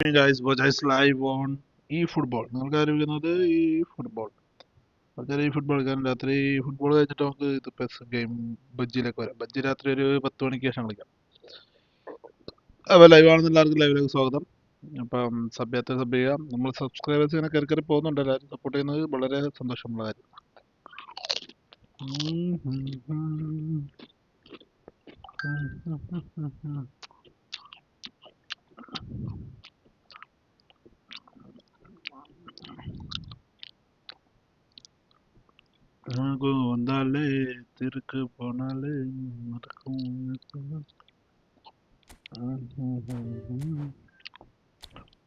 Hey guys, watch us live on eFootball. നിങ്ങൾക്ക് അറിയുന്നത് ഈ ഫുട്ബോൾ വളരെ ഈ ഫുട്ബോൾ കാരണം രാത്രി ഫുട്ബോൾ കഴിഞ്ഞിട്ട് നമുക്ക് ഇത് പെസ് ഗെയിം ബജ്ജിയിലേക്ക് വരാം. ബജ്ജി രാത്രി ഒരു 10 മണിക്ക് ശേഷം കളിക്കാം. അപ്പോൾ ലൈവ് ആണെന്ന് എല്ലാവർക്കും ലൈവിലേക്ക് സ്വാഗതം. അപ്പം സബ് ചെയ്യാം. നമ്മൾ സബ്സ്ക്രൈബേഴ്സ് ഇങ്ങനെ കയറി കയറി പോകുന്നുണ്ട്. എല്ലാവരും സപ്പോർട്ട് ചെയ്യുന്നത് വളരെ സന്തോഷമുള്ള കാര്യം. വന്നാലേ തിരുക്ക് പോണാലേ നടക്കും.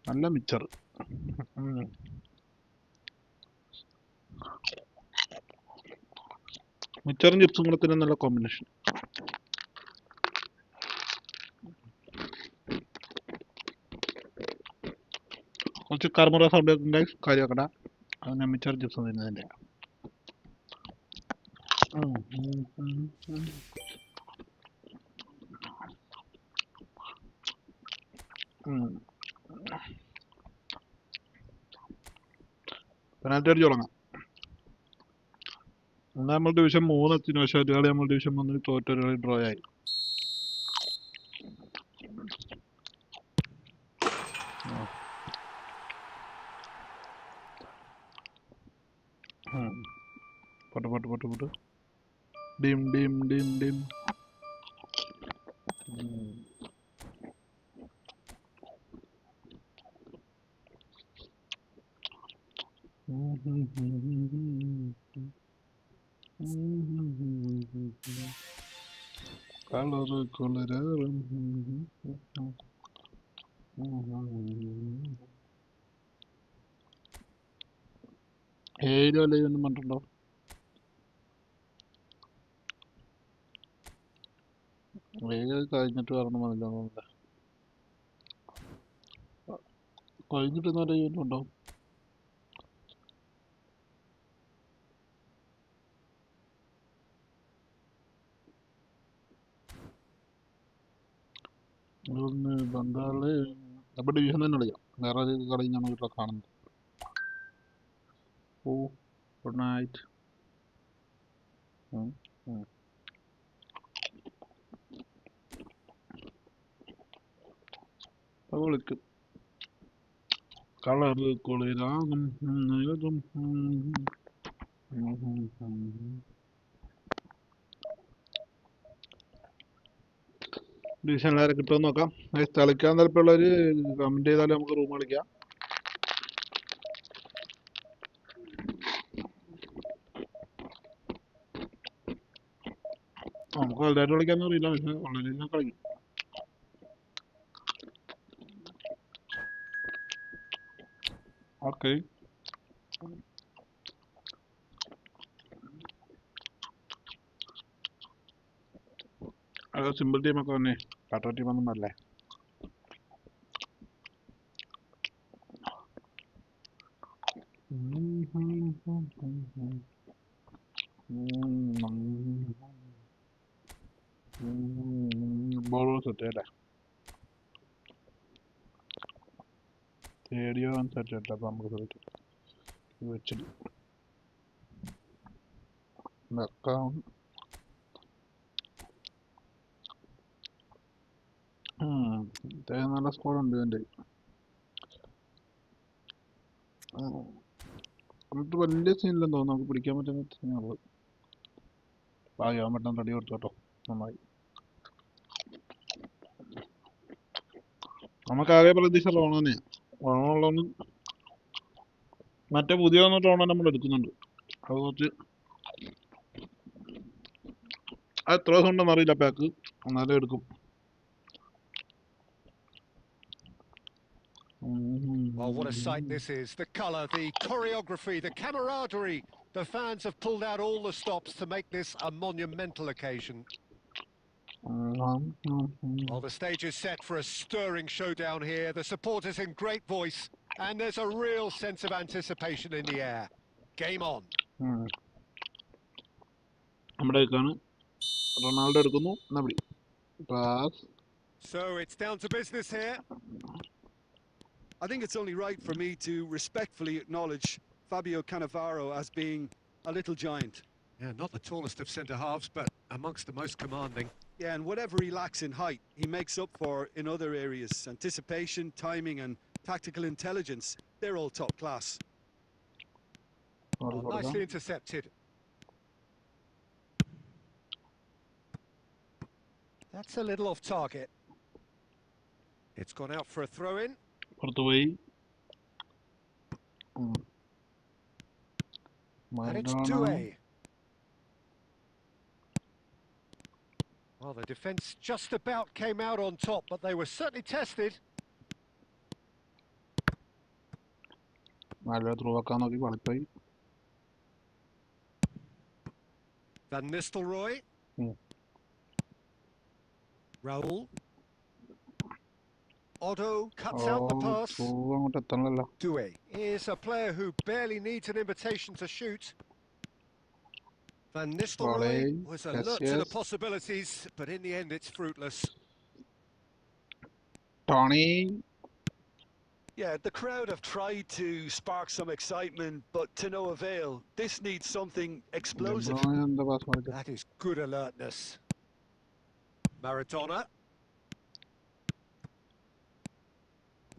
നല്ല മിച്ചർ. മിച്ചറും ചിപ്സും കൂടെ തന്നെ നല്ല കോമ്പിനേഷൻ. കുറച്ച് കർമുറ സൗണ്ട് കാര്യമാക്കട. അതിനെ മിച്ചർ ചിപ്സും തിന്നതിൻ്റെ. പെനാൽറ്റി അടിച്ച് തുടങ്ങാം. എന്നാൽ നമ്മൾ ഡിവിഷൻ 3 എത്തിന്, പക്ഷേ ഒരു കളി നമ്മൾ ഡിവിഷൻ 1 തോറ്റൊരു കളി ഡ്രോ ആയി. പൊട്ട് ഡിം ഡിം ഡിം ഡിം. കളറ് കൊളരാറും 7 അല്ലെന്നും പറഞ്ഞിട്ടുണ്ടോ? വേഗം കഴിഞ്ഞിട്ട് പറഞ്ഞു മനസ്സിലാവുന്നില്ല. കഴിഞ്ഞിട്ട് നല്ല ചെയ്യുന്നുണ്ടോ? ഇതൊന്ന് ബംഗാള് നമ്മുടെ ഡിവിഷൻ തന്നെ കളിക്കാം. വേറെ ഒരു കളി ഞങ്ങൾ കാണുന്നത്. ഓ ഗുഡ് നൈറ്റ്. വിളിക്കും. കളറ് കുളിരാകും നേരം. ഡിവിഷൻ എല്ലാവരും കിട്ടുമെന്ന് നോക്കാം. കളിക്കാൻ താല്പര്യമുള്ളവർ കമന്റ് ചെയ്താലും നമുക്ക് റൂം കളിക്കാം. നമുക്ക് വലുതായിട്ട് കളിക്കാന്ന് അറിയില്ല, പക്ഷെ ഓൺലൈനിൽ ഞാൻ കളിക്കും. ഓക്കെ, അത് സിമ്പിൾ ടീമൊക്കെ തന്നെ, കട്ട ടീമൊന്നും അല്ലേ. ബോൾ സെറ്റല്ലേ, തേടിയോ സെറ്റല്ല. അപ്പം നമുക്ക് സെറ്റ് വെച്ചിട്ട് വെക്കാം. നല്ല സ്കോഡുണ്ട് ഇതിൻ്റെ. എന്നിട്ട് വലിയ സീനില്ലെന്ന് തോന്നുന്നു. നമുക്ക് പിടിക്കാൻ പറ്റുന്ന സീനുള്ളത്. ഭാഗ്യം പെട്ടെന്ന് തടി കൊടുത്തു കേട്ടോ, നന്നായി. നമുക്കാകെ പ്രതീക്ഷ റോണ തന്നെയാണ്. റോണുള്ളതുകൊണ്ട് മറ്റേ പുതിയ വന്ന റോണ നമ്മൾ എടുക്കുന്നുണ്ട്. അത് കുറച്ച് അത് എത്ര ദിവസം ഉണ്ടെന്ന് അറിയില്ല പാക്ക്, എന്നാലും എടുക്കും. Oh, what a sight this is. The colour, the choreography, the camaraderie. The fans have pulled out all the stops to make this a monumental occasion. Well, the stage is set for a stirring showdown here. The supporters in great voice, and there's a real sense of anticipation in the air. Game on. Ronaldo എടുക്കുന്നു. So it's down to business here. I think it's only right for me to respectfully acknowledge Fabio Cannavaro as being a little giant. Yeah, not the tallest of centre-halves, but amongst the most commanding. Yeah, and whatever he lacks in height, he makes up for in other areas. Anticipation, timing, and tactical intelligence, they're all top class. Oh, nicely intercepted. That's a little off target. It's gone out for a throw-in. പുറത്തുപോയി. And it's Maradona. Doué. Well, the defence just about came out on top, but they were certainly tested. നല്ല through ആക്കാൻ നോക്കി കളിപ്പോയി. Van Nistelrooy. Raul. Otto cuts out the pass. അങ്ങോട്ട് എത്തണല്ലോ. Doué is a player who barely needs an invitation to shoot. Van Nistelrooy was alert to the possibilities, but in the end it's fruitless. Tony. Yeah, the crowd have tried to spark some excitement, but to no avail. This needs something explosive. That is good alertness. Maradona.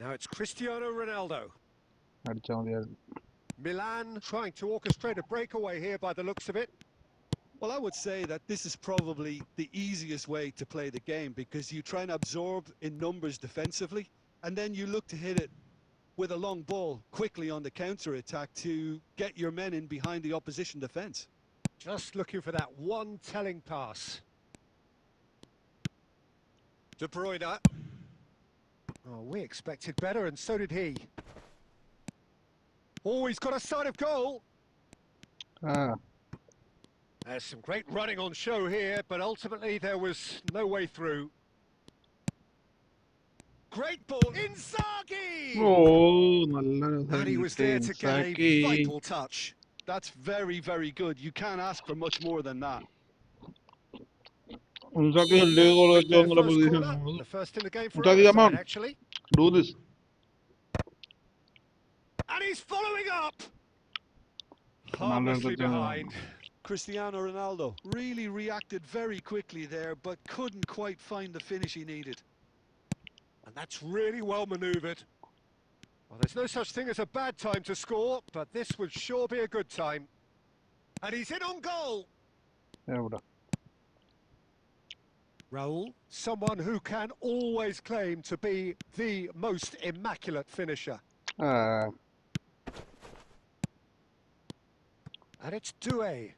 Now it's Cristiano Ronaldo. Milan trying to orchestrate a breakaway here by the looks of it. Well, I would say that this is probably the easiest way to play the game, because you try and absorb in numbers defensively, and then you look to hit it with a long ball quickly on the counter-attack to get your men in behind the opposition defence. Just looking for that one telling pass. De Bruyne. Oh, we expected better, and so did he. Oh, he's got a sight of goal. There's some great running on show here, but ultimately there was no way through. Great ball, Inzaghi! And he was there to get a vital touch. That's very, very good. You can't ask for much more than that. The first in the game for our side, actually. Do this. And he's following up! Harmlessly behind. Cristiano Ronaldo really reacted very quickly there, but couldn't quite find the finish he needed. And that's really well manoeuvred. Well, there's no such thing as a bad time to score, but this would sure be a good time. And he's in on goal! Raul, someone who can always claim to be the most immaculate finisher. And it's Doué.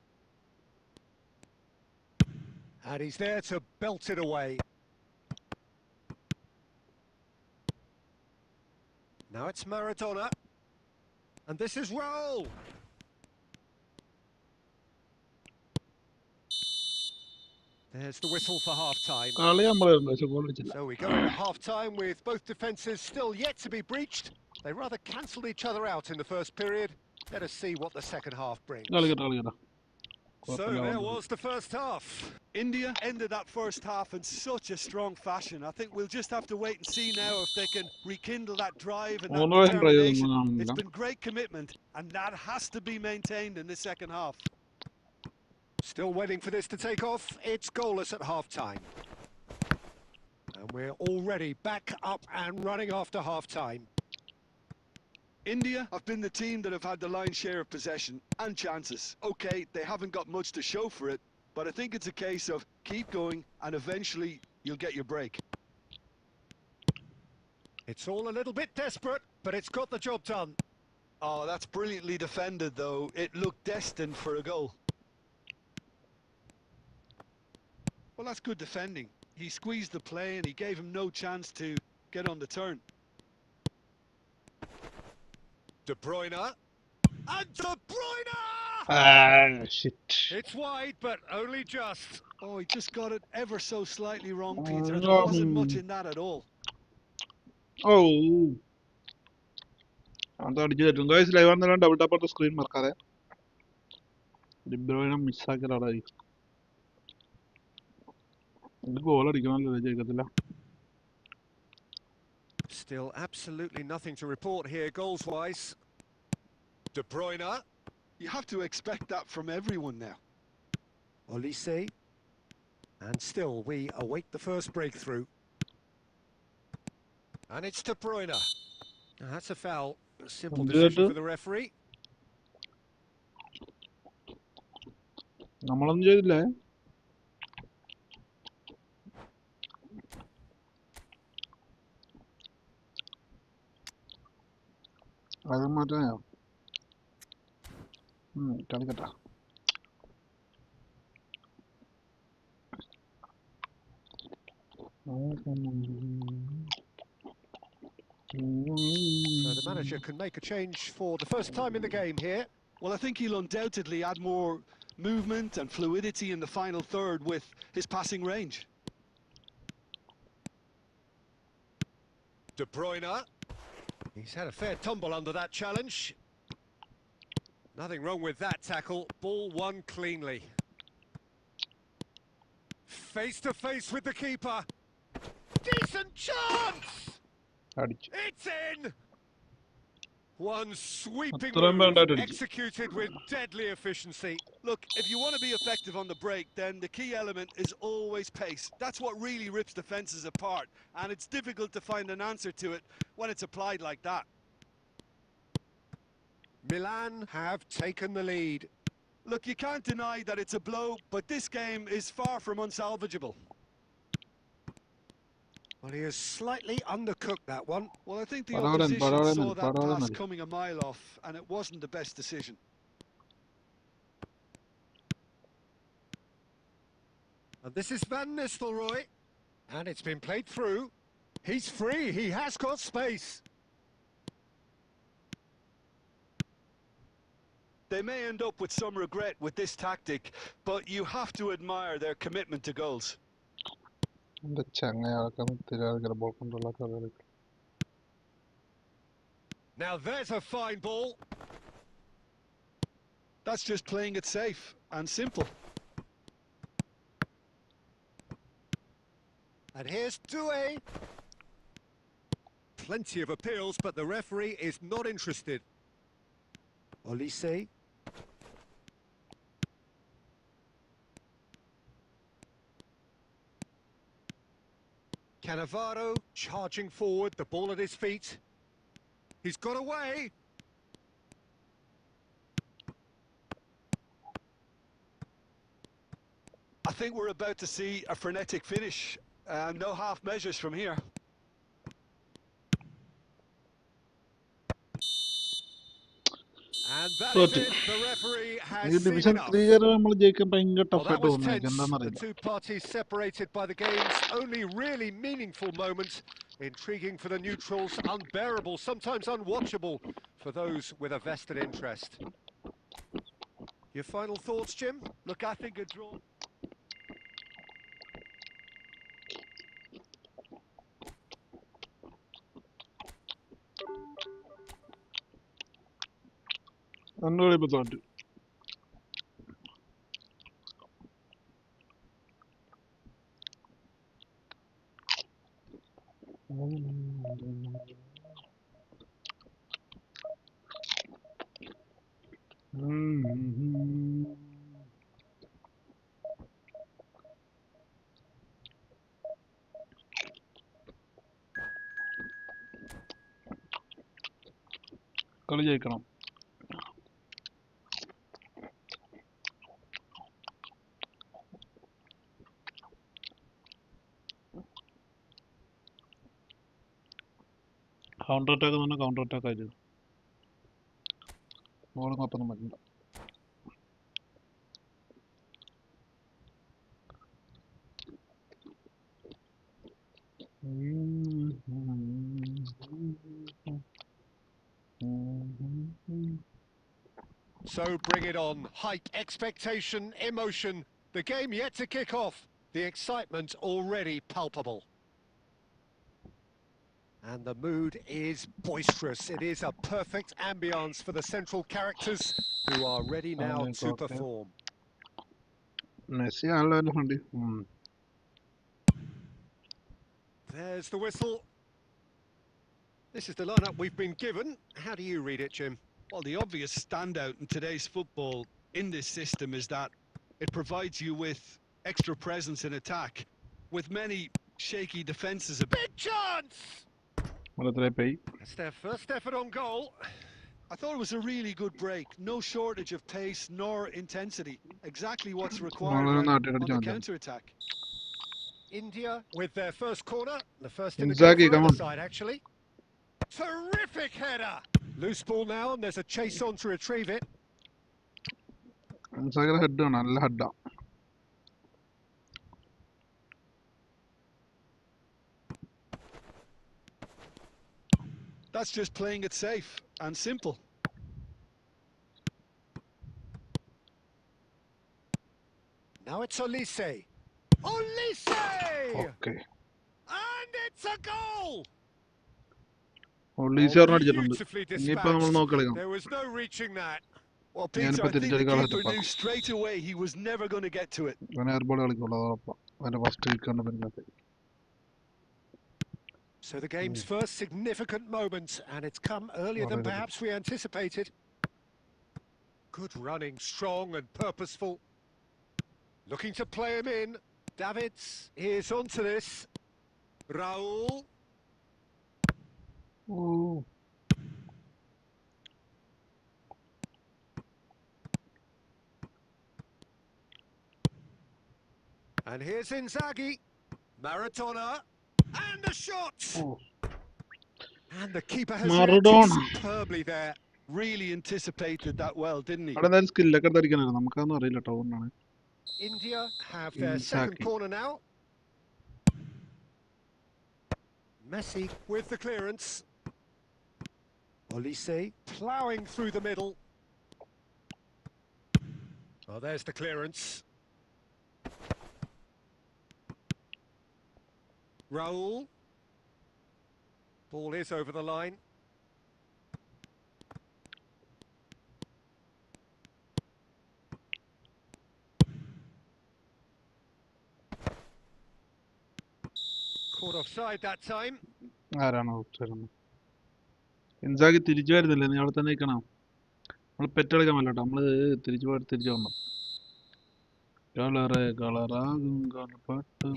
And he's there to belt it away. Now it's Maradona. And this is Raul. There's the whistle for half-time. So we go into half-time with both defences still yet to be breached. They rather cancelled each other out in the first period. Let us see what the second half brings. So there was the first half. India ended that first half in such a strong fashion. I think we'll just have to wait and see now if they can rekindle that drive and that determination. It's been great commitment, and that has to be maintained in the second half. Still waiting for this to take off. It's goalless at half-time. And we're already back up and running after half-time. India have been the team that have had the lion's share of possession and chances. Okay, they haven't got much to show for it, but I think it's a case of keep going and eventually you'll get your break. It's all a little bit desperate, but it's got the job done. Oh, that's brilliantly defended, though. It looked destined for a goal. Well, that's good defending. He squeezed the play and he gave him no chance to get on the turn. De Bruyne. And De Bruyne! Shit. It's wide, but only just. Oh, he just got it ever so slightly wrong, Peter. There wasn't much in that at all. അത് അടിച്ചു തരും guys live വന്നാലും double tap ചെയ്ത് screen മറക്കാതെ ഡിബ്രോയിനെ മിസ്സാക്കിയതാണ് ഇത് goal അടിക്കണമല്ലോ ജയിക്കത്തില്ല Still absolutely nothing to report here goals-wise. De Bruyne. You have to expect that from everyone now. Olise. And still we await the first breakthrough. And it's De Bruyne. Now, that's a foul. A simple decision for the referee. നമ്മളൊന്നും ചെയ്തില്ലേ? അത് മാറ്റാ കളിക്കട്ടെ. So the manager can make a change for the first time in the game here. Well, I think he'll undoubtedly add more movement and fluidity in the final third with his passing range. De Bruyne. He's had a fair tumble under that challenge. Nothing wrong with that tackle. Ball won cleanly. Face to face with the keeper. Decent chance! It's in! One sweeping move, executed with deadly efficiency. Look, if you want to be effective on the break, then the key element is always pace. That's what really rips defences apart, and it's difficult to find an answer to it when it's applied like that. Milan have taken the lead. Look, you can't deny that it's a blow, but this game is far from unsalvageable. Well, he has slightly undercooked that one. Well, I think the opposition saw that pass coming a mile off, and it wasn't the best decision. And this is Van Nistelrooy. And it's been played through. He's free, he has got space. They may end up with some regret with this tactic, but you have to admire their commitment to goals. Now there's a fine ball. That's just playing it safe and simple. And here's Doué. Plenty of appeals, but the referee is not interested. Olise. Cannavaro charging forward, the ball at his feet. He's got away. I think we're about to see a frenetic finish. No half measures from here. And that is it. The referee has seen enough. Well, that was tense. The two parties separated by the game's only really meaningful moment. Intriguing for the neutrals, unbearable, sometimes unwatchable for those with a vested interest. Your final thoughts, Jim? Look, I think a draw... Unbelievable. കളി ജയിക്കണം. Counter attack എന്ന് പറഞ്ഞാൽ counter attack ആയിട്ട് ബോളും കപ്പൊന്നും പറ്റില്ല. So bring it on. Hype, expectation, emotion. The game yet to kick off. The excitement already palpable. And the mood is boisterous. It is a perfect ambience for the central characters who are ready now to perform. There's the whistle. This is the lineup we've been given. How do you read it, Jim? Well, the obvious standout in today's football in this system is that it provides you with extra presence in attack, with many shaky defences. Big chance! That's their first effort on goal. I thought it was a really good break. No shortage of pace nor intensity. Exactly what's required right on the counter-attack. India with their first corner. The first in the game for either side, actually. Terrific header! Loose ball now, and there's a chase on to retrieve it. That's just playing it safe and simple. Now it's Olise. Olise! Okay. And it's a goal! Beautifully dispatched. There was no reaching that. Well, Peter, I think the keeper knew straight away he was never going to get to it. So the game's first significant moment, and it's come earlier than perhaps we anticipated. Good running, strong and purposeful. Looking to play him in. Davids is onto this. Raul. Oh. And here's Inzaghi. Maradona. And the shot! Oh. And the keeper has reacted superbly there. Really anticipated that well, didn't he? India have their second corner now. Messi with the clearance. Olise ploughing through the middle. Oh, there's the clearance. Raul. Ball is over the line. Caught offside that time. Inzaghi തിരിച്ചു വരുന്നില്ല നീ അവിടെ തന്നെ നിൽക്കണം നമ്മൾ പെറ്റെടുക്കാൻ പറ്റട്ടോ നമ്മൾ തിരിച്ചു വന്നു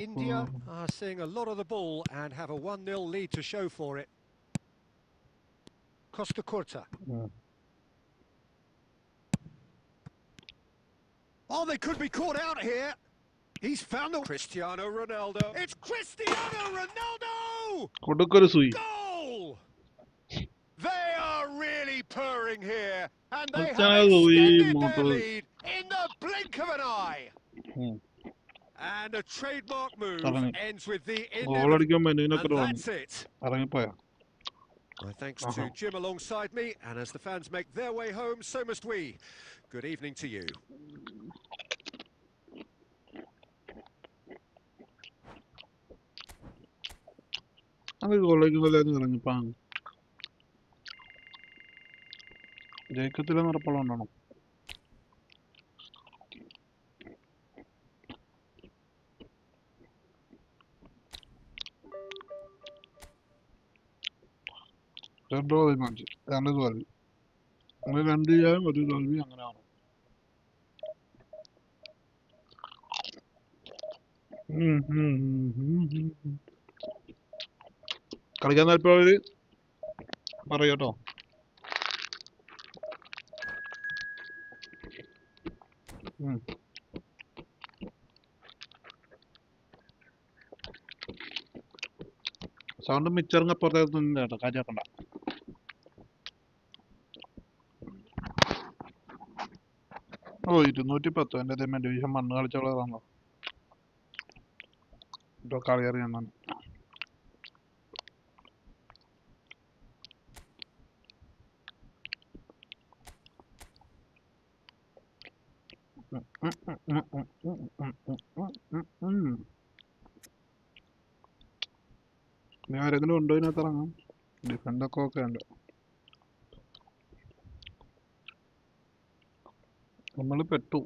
India are seeing a lot of the ball and have a 1-0 lead to show for it. Costa Curta. Oh, they could be caught out here. He's found the Cristiano Ronaldo. It's Cristiano Ronaldo! Goal! They are really purring here, and they have extended their lead in the blink of an eye. And a trademark move ends with the inevitable, and that's it. My thanks to Jim alongside me, and as the fans make their way home, so must we. Good evening to you. ജയിക്കത്തില്ലെന്ന് ഉറപ്പുള്ളതുകൊണ്ടാണോ രണ്ടോ തീരുമാനിച്ചു രണ്ട് തോൽവി അങ്ങനെ 2 ജയം 1 തോൽവി അങ്ങനെയാണ് കളിക്കാൻ താല്പര്യമുള്ളവര് പറയൂട്ടോ sound മിച്ചറിങ് അപ്പുറത്തേക്കൊന്നും കേട്ടോ കാര്യമാക്കണ്ട ഓ 210 എൻ്റെ ദൈവം ഡിവിഷൻ മണ്ണ് കളിച്ചവളാണല്ലോ ഇട്ടോ കളി അറിയണം ഇനി ആരെങ്കിലും ഉണ്ടോ ഇതിനകത്ത് ഇറങ്ങാം ഡിഫൻഡൊക്കെ ഓക്കെ ഉണ്ട് നമ്മൾ പെട്ടു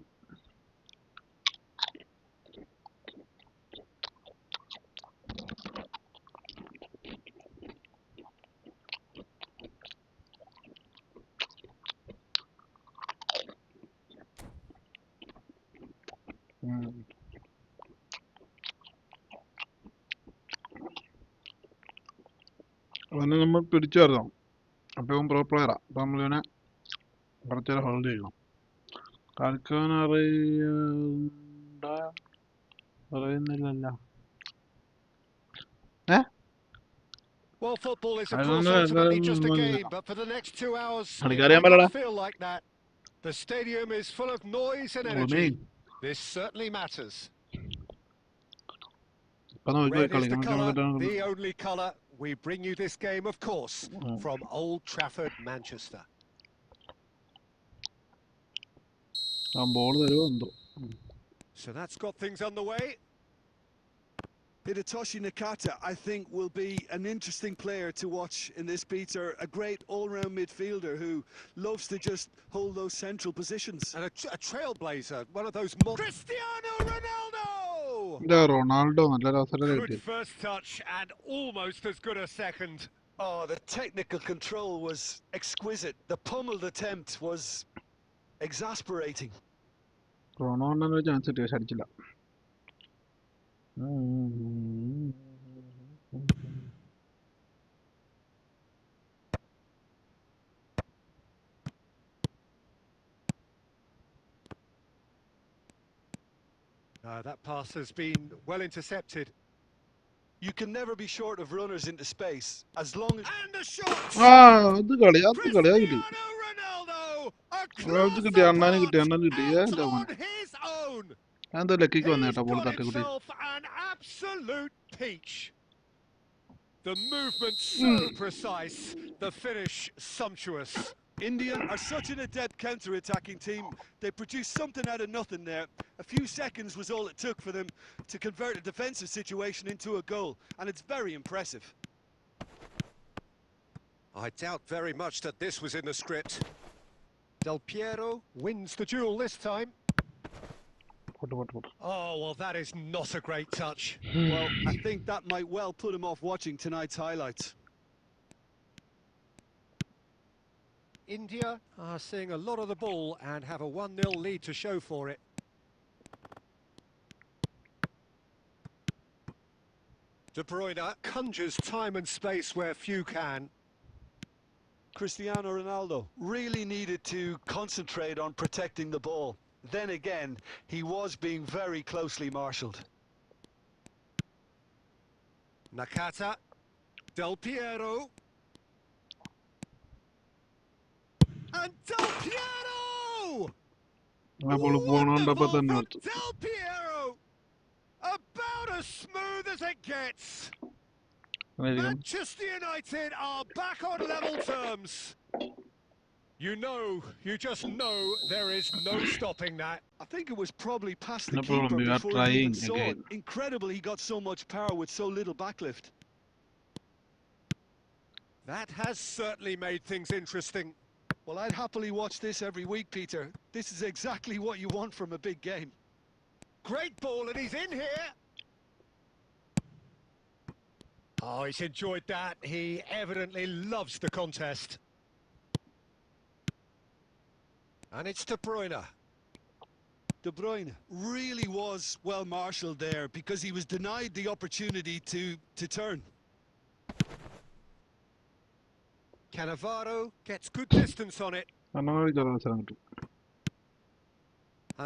അവനെ നമ്മൾ പിടിച്ചു വരുന്നു. അപ്പോൾ ഇവൻ പ്രോ പ്ലെയറാ. അപ്പം നമ്മളിവനെ കുറച്ചേരം ഹോൾഡ് ചെയ്യണം. കളിക്കാൻ അറിയുന്നില്ലല്ലോ. Well, football is, of course, ultimately just a game, but for the next 2 hours, it കളിക്കറിയാൻ might പാടില്ല. not feel like that. The stadium is full of noise and energy. This certainly matters. Red is the colour, the only colour. We bring you this game, of course, from Old Trafford, Manchester. So that's got things underway. Hidetoshi Nakata, I think, will be an interesting player to watch in this, Peter. A great all-round midfielder who loves to just hold those central positions. And a trailblazer, one of those... Cristiano Ronaldo! Good first touch and almost as good a second. Oh, the technical control was exquisite. The pummeled attempt was exasperating. Ronaldo chance അടിച്ചില്ല. That pass has been well intercepted. You can never be short of runners into space as long as... And the shot! Cristiano Ronaldo! Across the box on his own! He's got himself an absolute peach. The movement so precise, the finish sumptuous. India are such an adept counter-attacking team. They produced something out of nothing there. A few seconds was all it took for them to convert a defensive situation into a goal, and it's very impressive. I doubt very much that this was in the script. Del Piero wins the duel this time. Oh, well, that is not a great touch. Well, I think that might well put him off watching tonight's highlights. India are seeing a lot of the ball and have a 1-0 lead to show for it. De Bruyne conjures time and space where few can. Cristiano Ronaldo really needed to concentrate on protecting the ball. Then again, he was being very closely marshalled. Nakata, Del Piero. And Del Piero! Wonderful Del Piero! About as smooth as it gets. Manchester United are back on level terms. You just know there is no stopping that. I think it was probably past the keeper before he even saw it. Incredible he got so much power with so little backlift. That has certainly made things interesting. Well, I'd happily watch this every week, Peter. This is exactly what you want from a big game. Great ball, and he's in here. Oh, he's enjoyed that. He evidently loves the contest. And it's De Bruyne. De Bruyne really was well marshalled there because he was denied the opportunity to turn. Cannavaro gets good distance on it. And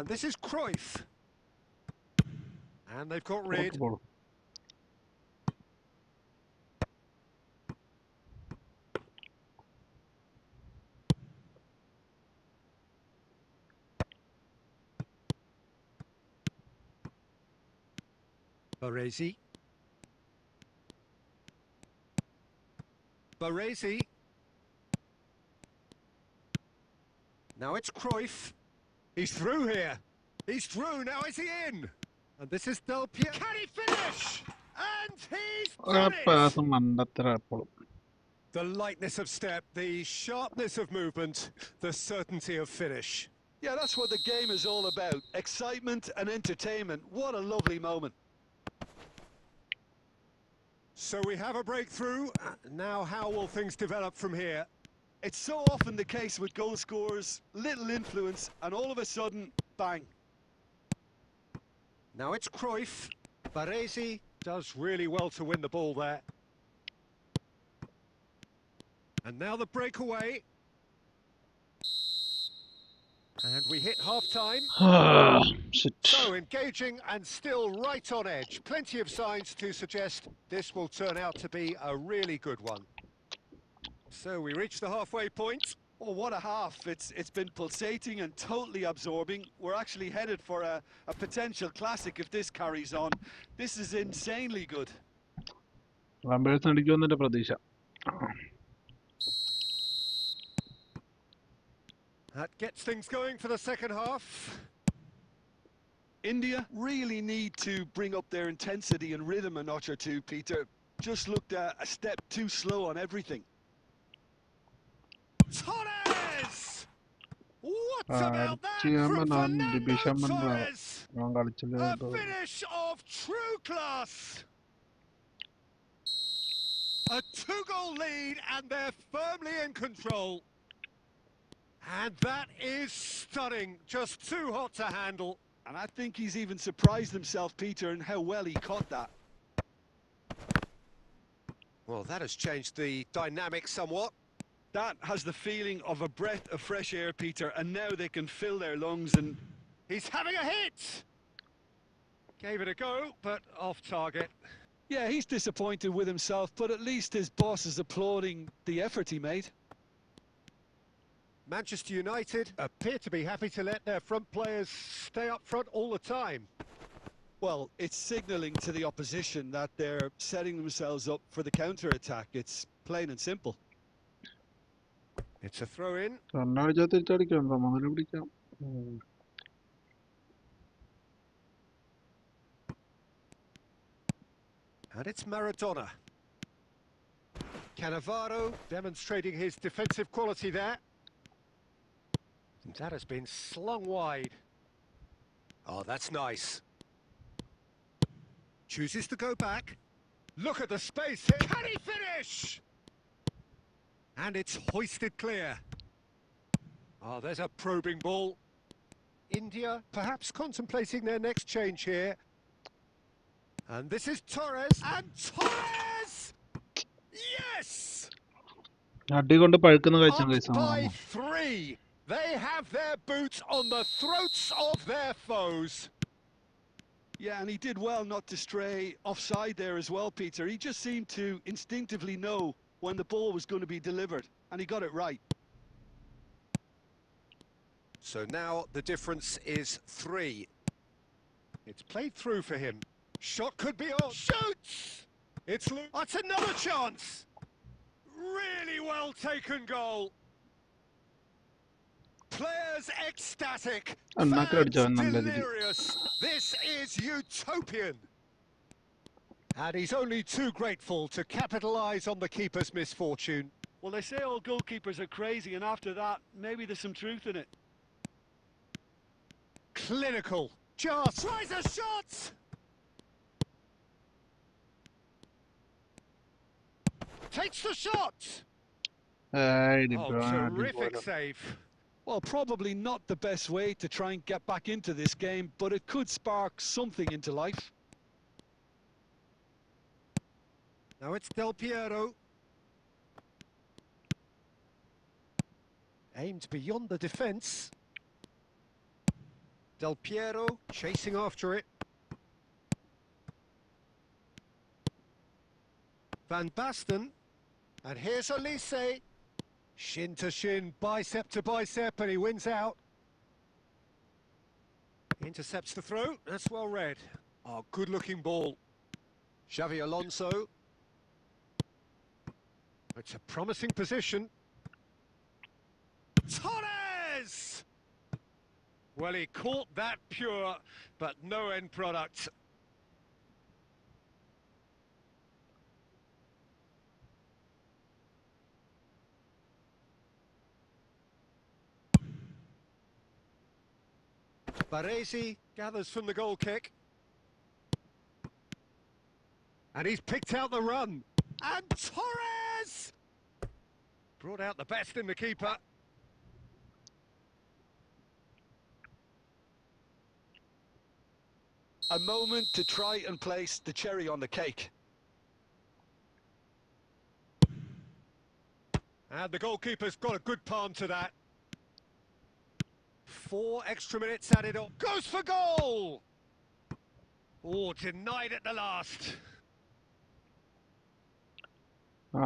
this is Cruyff. And they've got rid. Baresi. Now it's Cruyff. He's through here. He's through. Now is he in? And this is Del Piero. Can he finish? And he's done it! The lightness of step, the sharpness of movement, the certainty of finish. Yeah, that's what the game is all about. Excitement and entertainment. What a lovely moment. So we have a breakthrough. Now how will things develop from here? It's so often the case with goal scorers, little influence, and all of a sudden, bang. Now it's Cruyff. Baresi does really well to win the ball there. And now the breakaway. And we hit half-time. Shit. So engaging and still right on edge. Plenty of signs to suggest this will turn out to be a really good one. So we reach the halfway point. Oh, what a half. It's been pulsating and totally absorbing. We're actually headed for a potential classic if this carries on. This is insanely good. റമ്പേഴ്സ് അടിക്കുമെന്ന് എൻ്റെ പ്രതീക്ഷ. That gets things going for the second half. India really need to bring up their intensity and rhythm a notch or two, Peter. Just looked a step too slow on everything. Torres! What about that from Fernando Torres? A finish of true class. A 2-goal lead and they're firmly in control. And that is stunning, just too hot to handle. And I think he's even surprised himself, Peter, in how well he caught that. Well, that has changed the dynamic somewhat. That has the feeling of a breath of fresh air, Peter, and now they can fill their lungs and... He's having a hit! Gave it a go, but off target. Yeah, he's disappointed with himself, but at least his boss is applauding the effort he made. Manchester United appear to be happy to let their front players stay up front all the time. Well, it's signalling to the opposition that they're setting themselves up for the counter-attack. It's plain and simple. It's a throw-in. And it's Maradona. Cannavaro demonstrating his defensive quality there. That has been slung wide. Oh, that's nice. Chooses to go back. Look at the space here. Can he finish? And it's hoisted clear. Oh, there's a probing ball. India perhaps contemplating their next change here. And this is Torres. And Torres! Yes! Up by 3. They have their boots on the throats of their foes. Yeah, and he did well not to stray offside there as well, Peter. He just seemed to instinctively know when the ball was going to be delivered, and he got it right. So now the difference is 3. It's played through for him. Shot could be on. Shoots! It's that's another chance. Really well taken goal. Players ecstatic, fans delirious. This is utopian. And he's only too grateful to capitalise on the keeper's misfortune. Well, they say all goalkeepers are crazy, and after that, maybe there's some truth in it. Clinical. Just tries a shot! Takes the shot! Terrific save. Well, probably not the best way to try and get back into this game, but it could spark something into life. Now it's Del Piero. Aimed beyond the defence. Del Piero chasing after it. Van Basten. And here's Olise. Shin to shin, bicep to bicep, and he wins out. Intercepts the throw. That's well read. Oh, good-looking ball. Xavi Alonso. It's a promising position. Torres! Well, he caught that pure, but no end product. Baresi gathers from the goal kick. And he's picked out the run. And Torres! Brought out the best in the keeper. A moment to try and place the cherry on the cake. And the goalkeeper's got a good palm to that. 4 extra minutes added on. Goes for goal! Oh, denied at the last.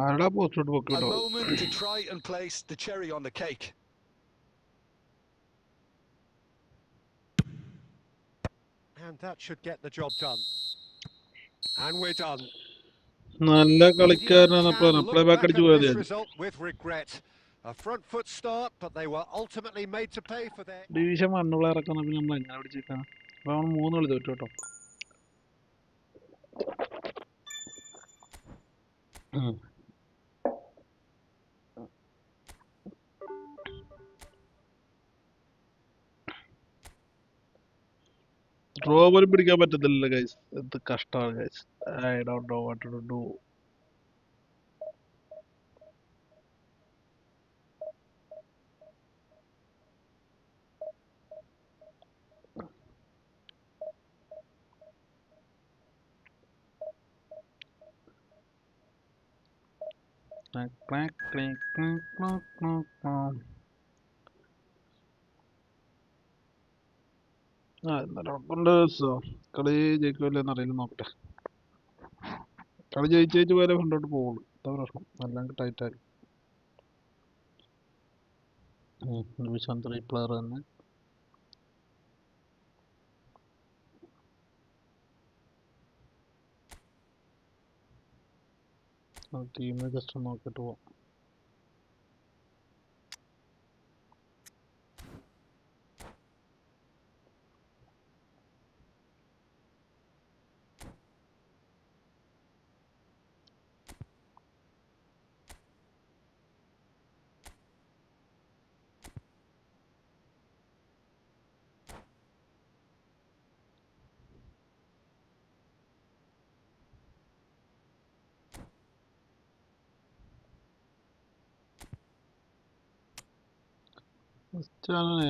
ആരടാ post A പോക്കിട്ടോ moment to try and place the cherry on the cake. And that should get the job done. And we're done. നല്ല Media കളിക്കാരനാണ് can play look back back അടിച്ചു at പോയത് this result with regret. A front foot start, but they were ultimately made to pay for their... division മണ്ണുള്ള ഇറക്കുന്ന പിന്നെ നമ്മൾ എങ്ങനെ പിടിച്ചേക്കാണ് അപ്പൊ അവൻ 3 കളി തോറ്റു കേട്ടോ ഡ്രോ പോലും പിടിക്കാൻ പറ്റത്തില്ല ഗൈസ് എന്ത് കഷ്ടമാണ് guys I don't know what to do കളി ജയിക്കുമല്ലേന്ന് അറിയില്ല നോക്കട്ടെ കളി ജയിച്ചു പോയാലേ ഫ്രണ്ടോട്ട് പോകുള്ളൂ അതാ പ്രശ്നം അല്ലെങ്കിൽ ടൈറ്റ് ആയി ഡിവിഷൻ 3 പ്ലെയർ തന്നെ ടീമിൽ ജസ്റ്റ് നോക്കിയിട്ട് പോവാം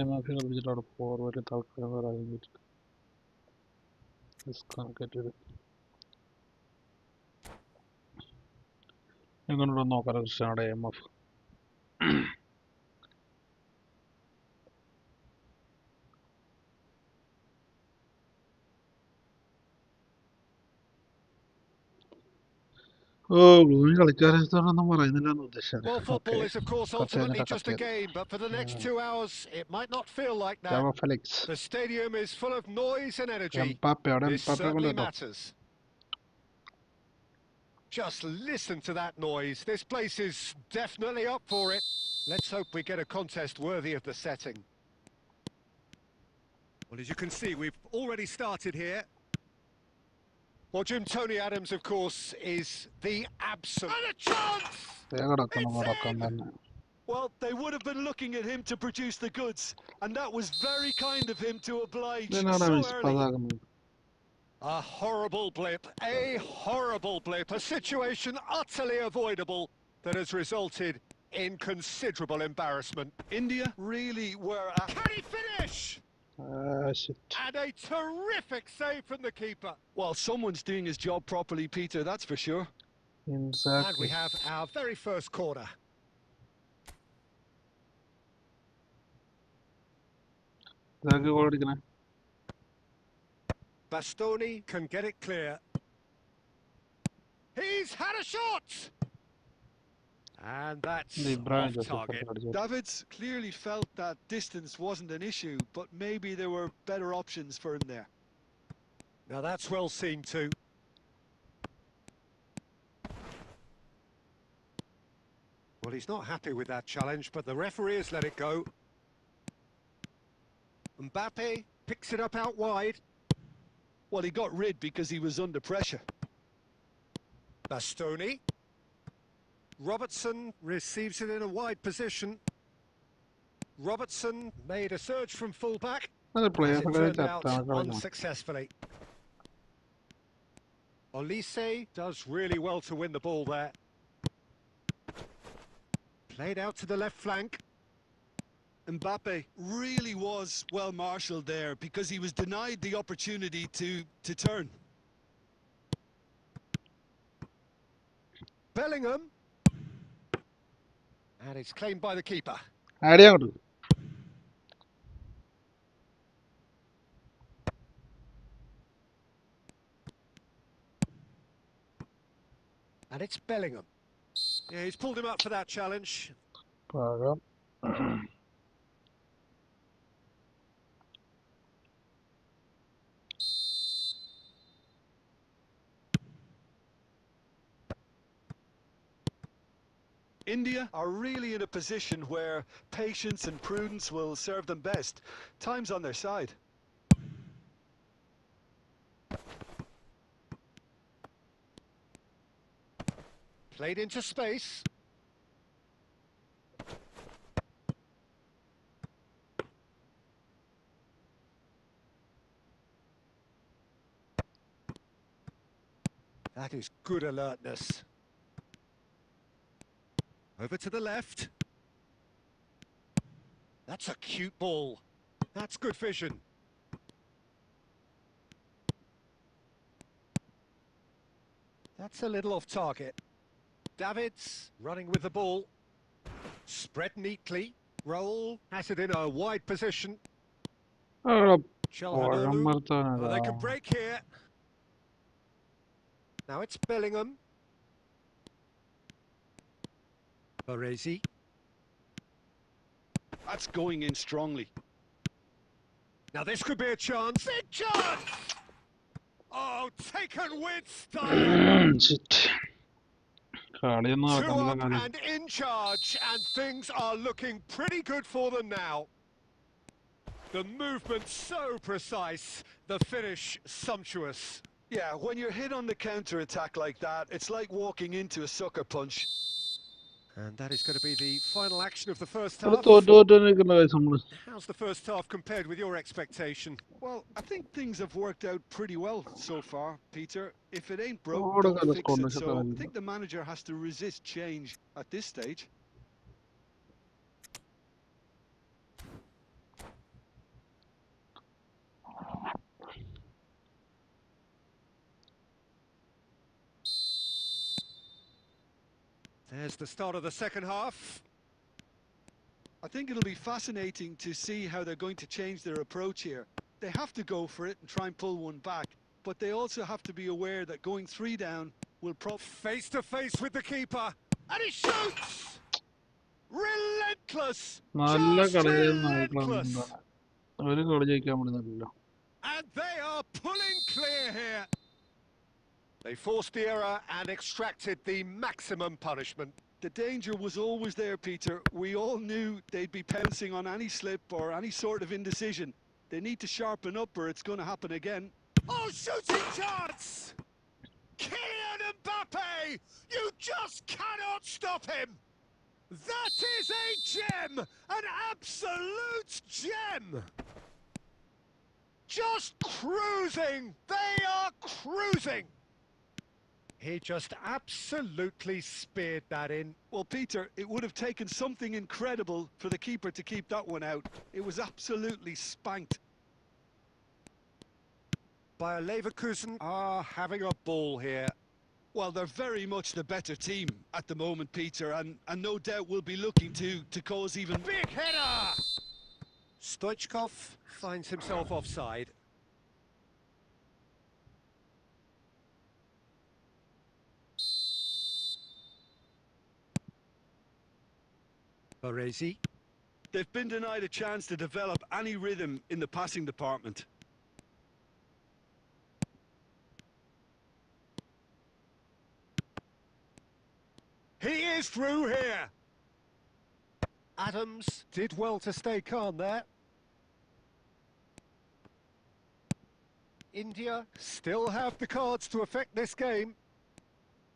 മാഫി കളിപ്പിച്ചിട്ട് അവിടെ ഫോർവേഡ് തൽക്കാലം വേറെ എങ്ങോട്ട് നോക്കാം ക്രിസ്ത്യാനോടെ MF കളിക്കാരൊന്നും പറയുന്നില്ലെന്ന് ഉദ്ദേശിച്ചത് Well, football is, of course, ultimately just a game, but for the next 2 hours, it might not feel like that. Felix The stadium is full of noise and energy. അവിടെ This certainly matters. Just listen to that noise. This place is definitely up for it. Let's hope we get a contest worthy of the setting. Well, as you can see, we've already started here. Well, Jim, Tony Adams, of course, is the absolute... And a chance! Well, they would have been looking at him to produce the goods, and that was very kind of him to oblige so early. A horrible blip, a situation utterly avoidable that has resulted in considerable embarrassment. India really were... Can he finish? Shit. And a terrific save from the keeper. Well, someone's doing his job properly, Peter, that's for sure. Exactly. And we have our very first corner. Bastoni can get it clear. He's had a shot! And that's off target. Davids clearly felt that distance wasn't an issue, but maybe there were better options for him there. Now that's well seen too. Well, he's not happy with that challenge, but the referee has let it go. Mbappe picks it up out wide. Well, he got rid because he was under pressure. Bastoni. Robertson receives it in a wide position. Robertson made a surge from fullback. As it turned out unsuccessfully. Olise does really well to win the ball there. Played out to the left flank. Mbappe really was well marshalled there because he was denied the opportunity to turn. Bellingham. And it's claimed by the keeper. ആരെയാ അങ്ങോട്ട്? And it's Bellingham. Yeah, he's pulled him up for that challenge. പഴം. India are really in a position where patience and prudence will serve them best. Time's on their side. Played into space. That is good alertness. Over to the left. That's a cute ball. That's good vision. That's a little off target. Davids running with the ball. Spread neatly. Roll. Has it in a wide position. പഴം Çalhanoğlu. മറുത്താനാ. Oh, they can break here. Now it's Bellingham. Baresi. That's going in strongly. Now this could be a chance. Big chance! Oh, taken with style. Shit. കളിയൊന്നും Two നടക്കുന്നില്ല up കളി. and in charge, and things are looking pretty good for them now. The movement so precise, the finish sumptuous. Yeah, when you're hit on the counter-attack like that, it's like walking into a sucker punch. And that is going to be the final action of the first ഇവിടെ half. തോറ്റു നിൽക്കുന്ന കാര്യം നമ്മള്. How's the first half compared with your expectation? Well, I think things have worked out pretty well so far, Peter. If it ain't broke, ഓടെ don't കല fix സ്കോറിന് it. So I ശതമാനം. think the manager has to resist change at this stage. There's the start of the second half. I think it'll be fascinating to see how they're going to change their approach here. They have to go for it and try and pull one back, but they also have to be aware that going 3 down will Face to face with the keeper, and he shoots! Relentless! നല്ല Just കളിയായിരുന്നു relentless! ഒരു കളി ജയിക്കാൻ പറ്റുന്നില്ലല്ലോ. And they are pulling clear here. They forced the error and extracted the maximum punishment. The danger was always there, Peter. We all knew they'd be pouncing on any slip or any sort of indecision. They need to sharpen up or it's going to happen again. Oh, shooting chance! Kylian Mbappe! You just cannot stop him! That is a gem! An absolute gem! Just cruising! They are cruising! He just absolutely speared that in. Well, Peter, it would have taken something incredible for the keeper to keep that one out. It was absolutely spanked. Bayer Leverkusen are having a ball here. Well, they're very much the better team at the moment, Peter, and no doubt will be looking to cause even... Big header! Stoichkov finds himself offside. Baresi. They've been denied a chance to develop any rhythm in the passing department. He is through here. Adams did well to stay calm there. India still have the cards to affect this game.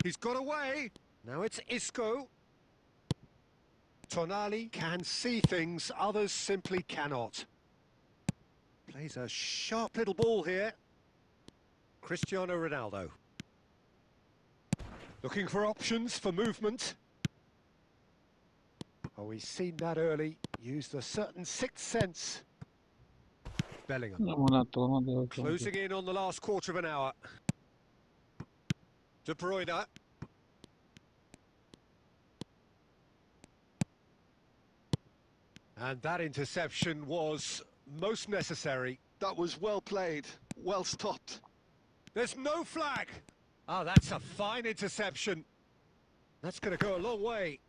He's got away. Now it's Isco. Tonali can see things others simply cannot. Plays a sharp little ball here. Cristiano Ronaldo. Looking for options for movement. Oh, he's seen that early. used a certain sixth sense. Bellingham. Closing in on the last quarter of an hour. De Bruyne. And that interception was most necessary. That was well played, well stopped. There's no flag. Oh, that's a fine interception. That's going to go a long way.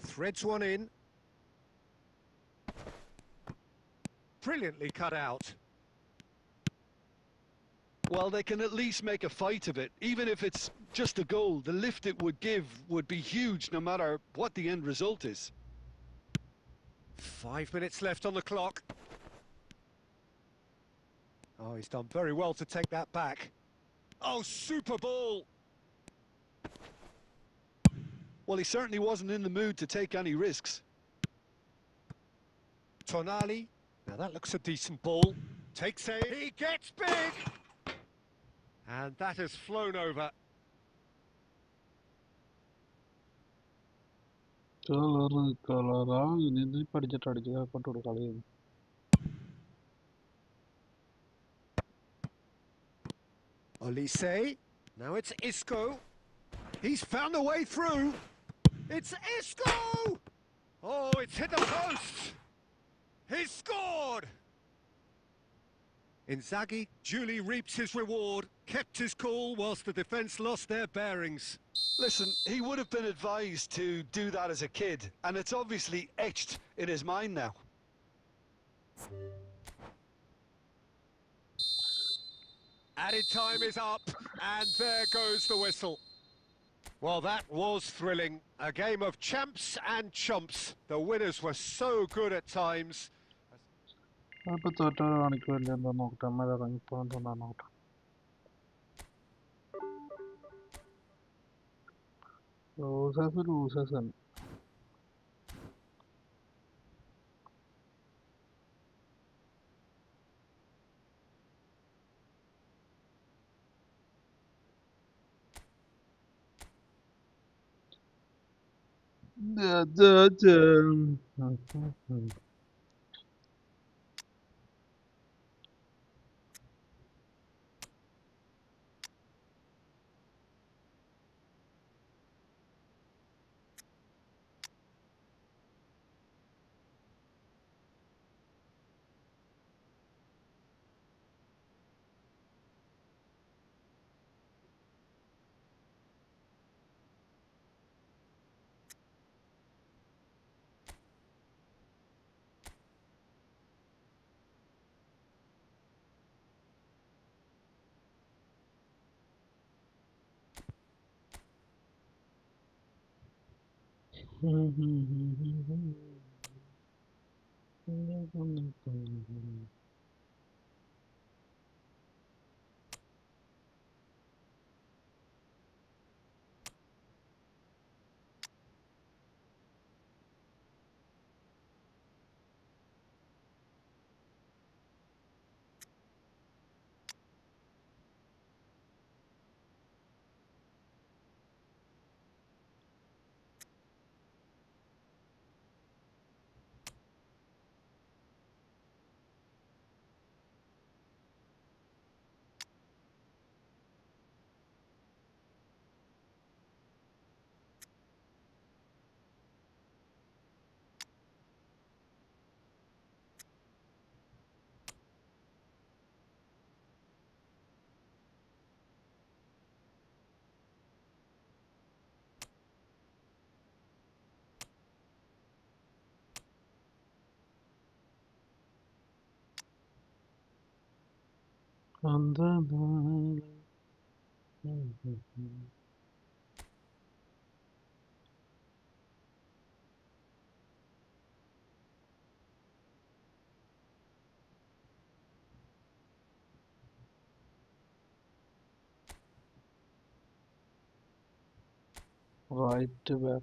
Threads one in. Brilliantly cut out. Well, they can at least make a fight of it. Even if it's just a goal, the lift it would give would be huge no matter what the end result is. 5 minutes left on the clock. Oh, he's done very well to take that back. Oh, super ball! Well, he certainly wasn't in the mood to take any risks. Tonali. Now that looks a decent ball. Takes a... He gets big! And that has flown over. Olise. Now it's Isco. He's found a way through. It's Isco! Oh, it's hit the post! He's scored! Inzaghi duly reaps his reward, kept his cool whilst the defence lost their bearings. Listen, he would have been advised to do that as a kid, and it's obviously etched in his mind now. Added time is up, and there goes the whistle. Well, that was thrilling. A game of champs and chumps. The winners were so good at times. Right back.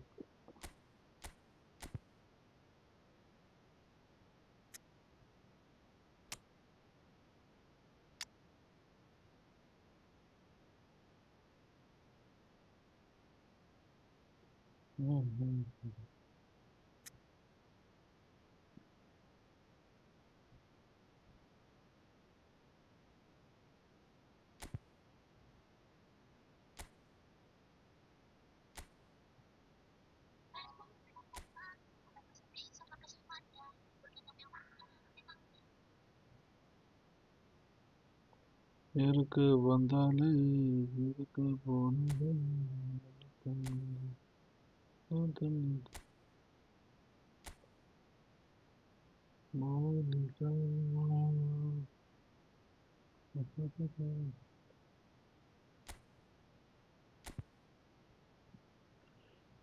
இருக்கு வந்தாலே இருக்கு போனாலே Mounika.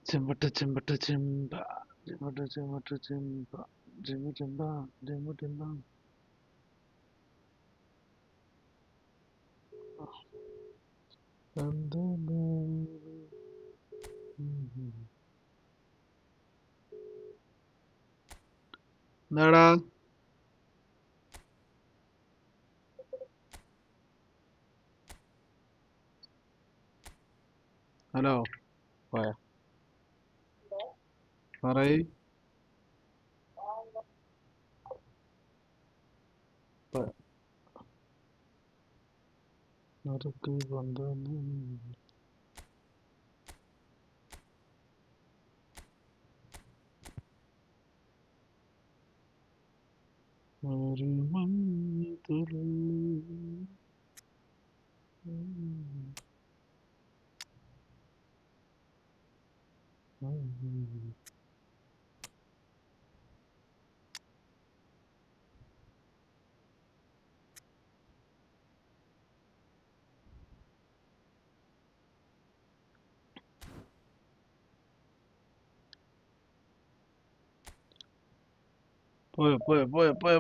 Chimba chimba chimba, chimba chimba chimba, chimba chimba, chimba chimba. Nada. Hello. Why? Sorry. Narukku vandane. Oru mannithulu.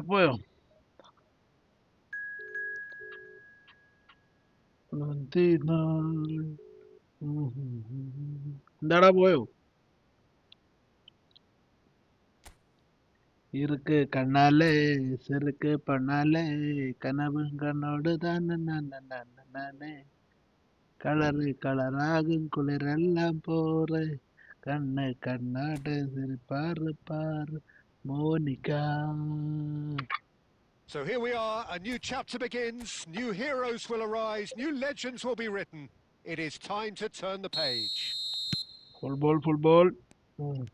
Poyo. Nanti. എന്താടാ പോയോ? இருக்கு கண்ணாலே செருக்கு பண்ணாலே கனவு கண்ணோடு தானே கலராகும் குளிரெல்லாம் போற கண்ணாடு பாரு Monica. So here we are, a new chapter begins, new heroes will arise, new legends will be written. It is time to turn the page. Football.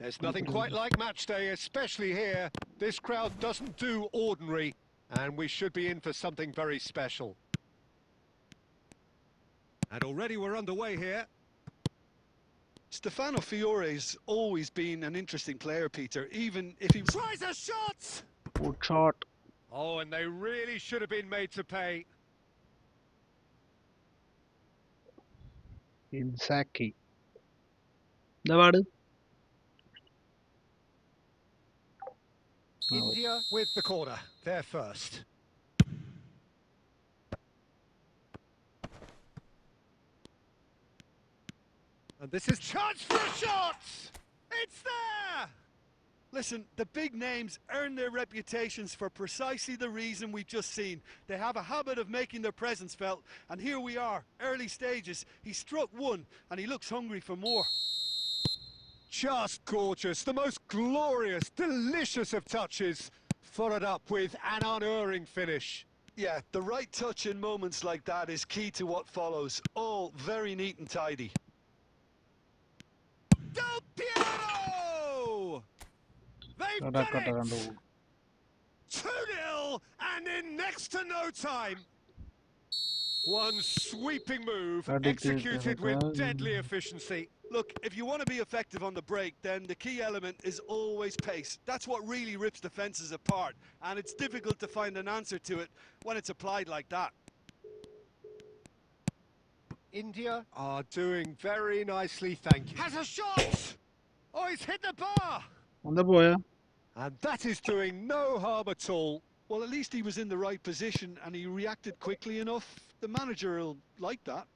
There's nothing quite like match day, especially here. This crowd doesn't do ordinary, and we should be in for something very special. And already we're underway here. Stefano Fiore's always been an interesting player, Peter, even if he Tries a shot! Good shot. Oh, and they really should have been made to pay. Inzaghi. Davadu. India with the corner, they're first. And this is chance for a shot! It's there! Listen, the big names earn their reputations for precisely the reason we've just seen. They have a habit of making their presence felt, and here we are, early stages. He struck one, and he looks hungry for more. Just gorgeous, the most glorious, delicious of touches, followed up with an unerring finish. Yeah, the right touch in moments like that is key to what follows. All very neat and tidy. Del Piero! They've done it! 2-0 and in next to no time. One sweeping move, executed with deadly efficiency. Look, if you want to be effective on the break, then the key element is always pace. That's what really rips defences apart, and it's difficult to find an answer to it when it's applied like that. India are doing very nicely, thank you. Has a shot! Oh, he's hit the bar! On the boy. And that is doing no harm at all. Well, at least he was in the right position and he reacted quickly enough. The manager will like that.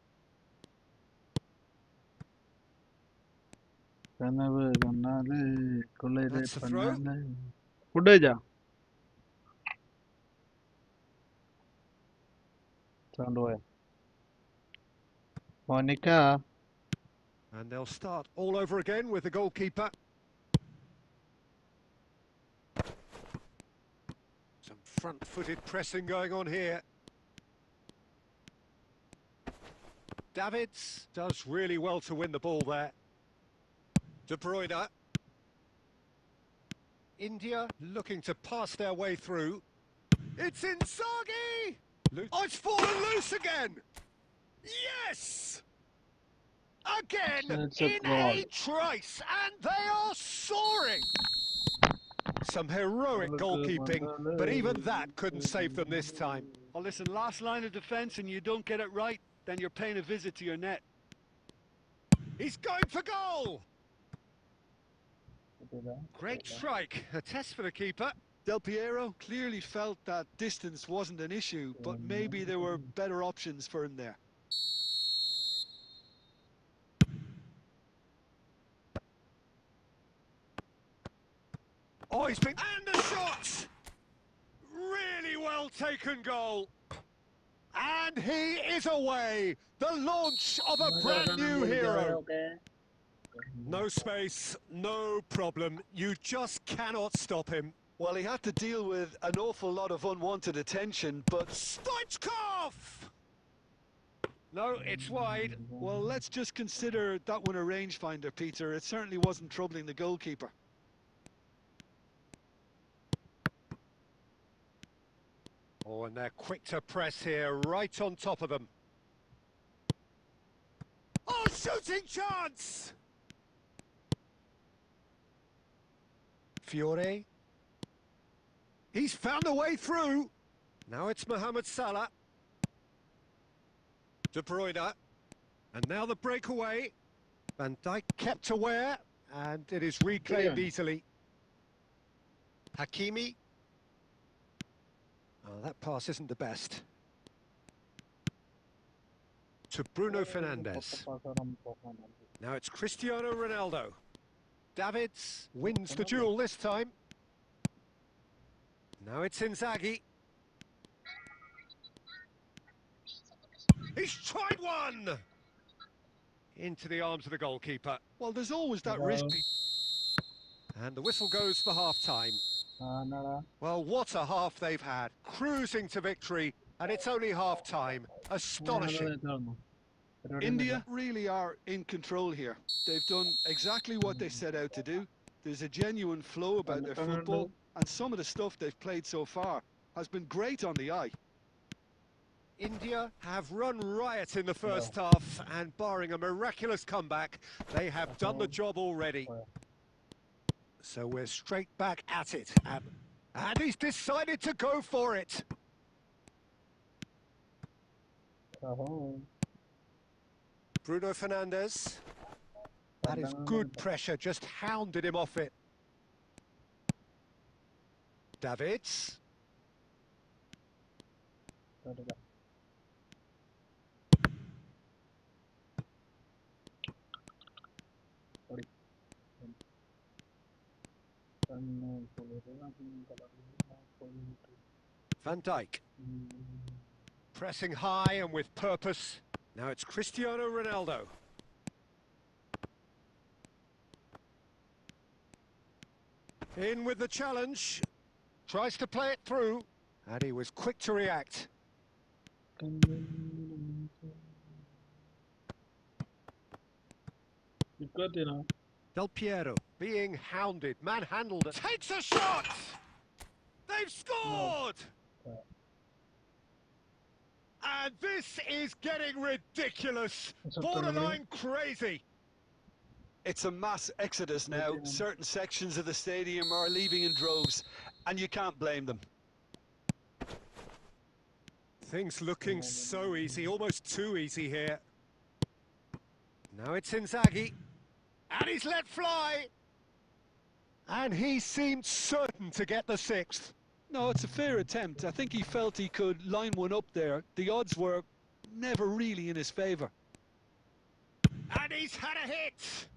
That's a throw. Udaja. Sound away. Monica. And they'll start all over again with the goalkeeper. Some front-footed pressing going on here. Davids does really well to win the ball there. De Bruyne. India looking to pass their way through. It's Inzaghi! Oh, it's fallen loose again! Yes! Again, It's a in goal. a trice, and they are soaring! Some heroic goalkeeping, but even that couldn't save them this time. Well, listen, last line of defence and you don't get it right, then you're paying a visit to your net. He's going for goal! Great strike, a test for the keeper. Del Piero clearly felt that distance wasn't an issue, but maybe there were better options for him there. Oh, he's been... And the shot! Really well taken goal. And he is away. The launch of a brand new hero. No space, no problem. You just cannot stop him. Well, he had to deal with an awful lot of unwanted attention, but... Stoichkov! No, it's wide. Well, let's just consider that one a rangefinder, Peter. It certainly wasn't troubling the goalkeeper. Oh, and they're quick to press here, right on top of them. Oh, shooting chance! Fiore. He's found a way through. Now it's Mohamed Salah. De Bruyne. And now the breakaway. Van Dijk kept aware, and it is reclaimed easily. Hakimi. Oh, that pass isn't the best. To Bruno Fernandes. Now it's Cristiano Ronaldo. Davids wins the duel this time. Now it's Inzaghi. He's tried one! Into the arms of the goalkeeper. Well, there's always that risk. And the whistle goes for half-time. Well, what a half they've had. Cruising to victory, and it's only half-time. Astonishing. India really are in control here. They've done exactly what they set out to do. There's a genuine flow about their football, and some of the stuff they've played so far has been great on the eye. India have run riot in the first half, and barring a miraculous comeback, they have done the job already. So we're straight back at it, and he's decided to go for it. Bruno Fernandes. That is good pressure, just hounded him off it. Davids. Van Dijk. Pressing high and with purpose. Now it's Cristiano Ronaldo. In with the challenge. Tries to play it through. And he was quick to react. Del Piero being hounded, manhandled. Takes a shot! They've scored! And this is getting ridiculous. Borderline crazy. It's a mass exodus now. Certain sections of the stadium are leaving in droves, and you can't blame them. Things looking so easy, almost too easy here. Now it's Inzaghi. And he's let fly. And he seemed certain to get the sixth. No, it's a fair attempt. I think he felt he could line one up there. The odds were never really in his favour. And he's had a hit.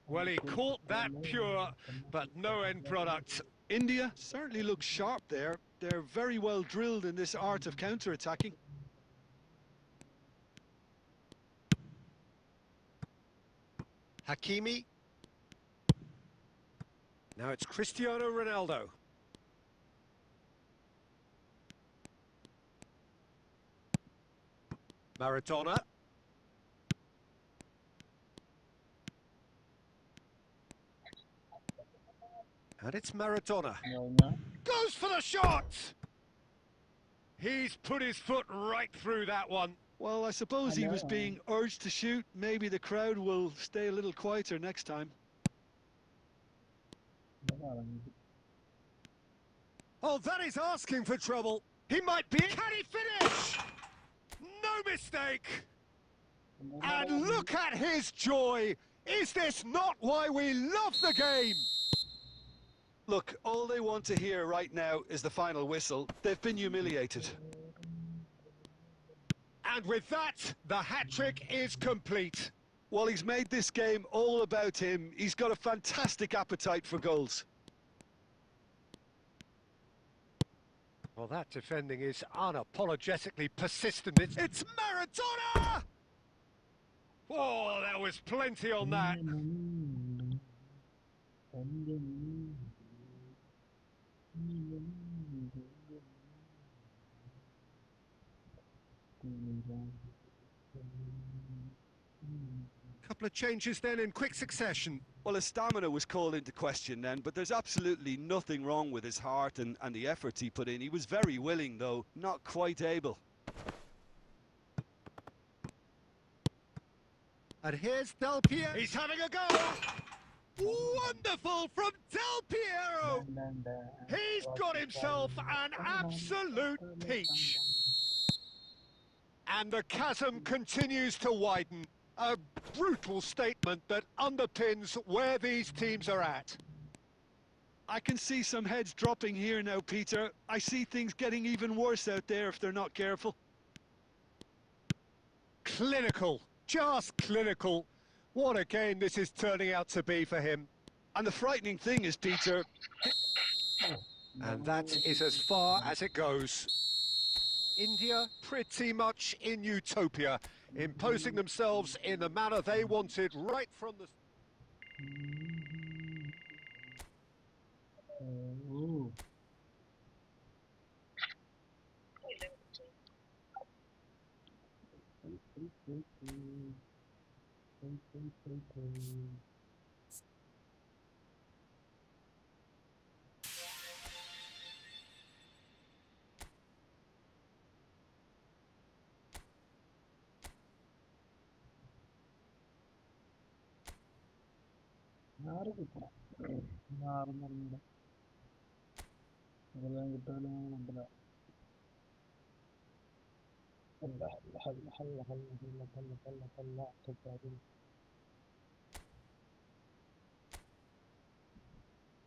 Well, he caught that pure, but no end product. India certainly looks sharp there. They're very well drilled in this art of counter-attacking. Hakimi. Now it's Cristiano Ronaldo. Maradona. And it's Maradona. Goes for the shot! He's put his foot right through that one. Well, I suppose he was being urged to shoot. Maybe the crowd will stay a little quieter next time. Oh, that is asking for trouble. He might be... Can he finish? No mistake! And look at his joy! Is this not why we love the game? Look, all they want to hear right now is the final whistle. They've been humiliated. And with that, the hat-trick is complete. Well, he's made this game all about him. He's got a fantastic appetite for goals. Well, that defending is unapologetically persistent. It's Maradona! Oh, there was plenty on that. Couple of changes then in quick succession. Well, his stamina was called into question then, but there's absolutely nothing wrong with his heart and the effort he put in. He was very willing, though, not quite able. And here's Del Piero. He's having a go. Wonderful from Del Piero. He's got himself an absolute peach. And the chasm continues to widen. A brutal statement that underpins where these teams are at. I can see some heads dropping here now, Peter. I see things getting even worse out there if they're not careful. Clinical, just clinical. What a game this is turning out to be for him. And the frightening thing is, Peter... And that is as far as it goes. India pretty much in utopia, imposing themselves in the manner they wanted right from the...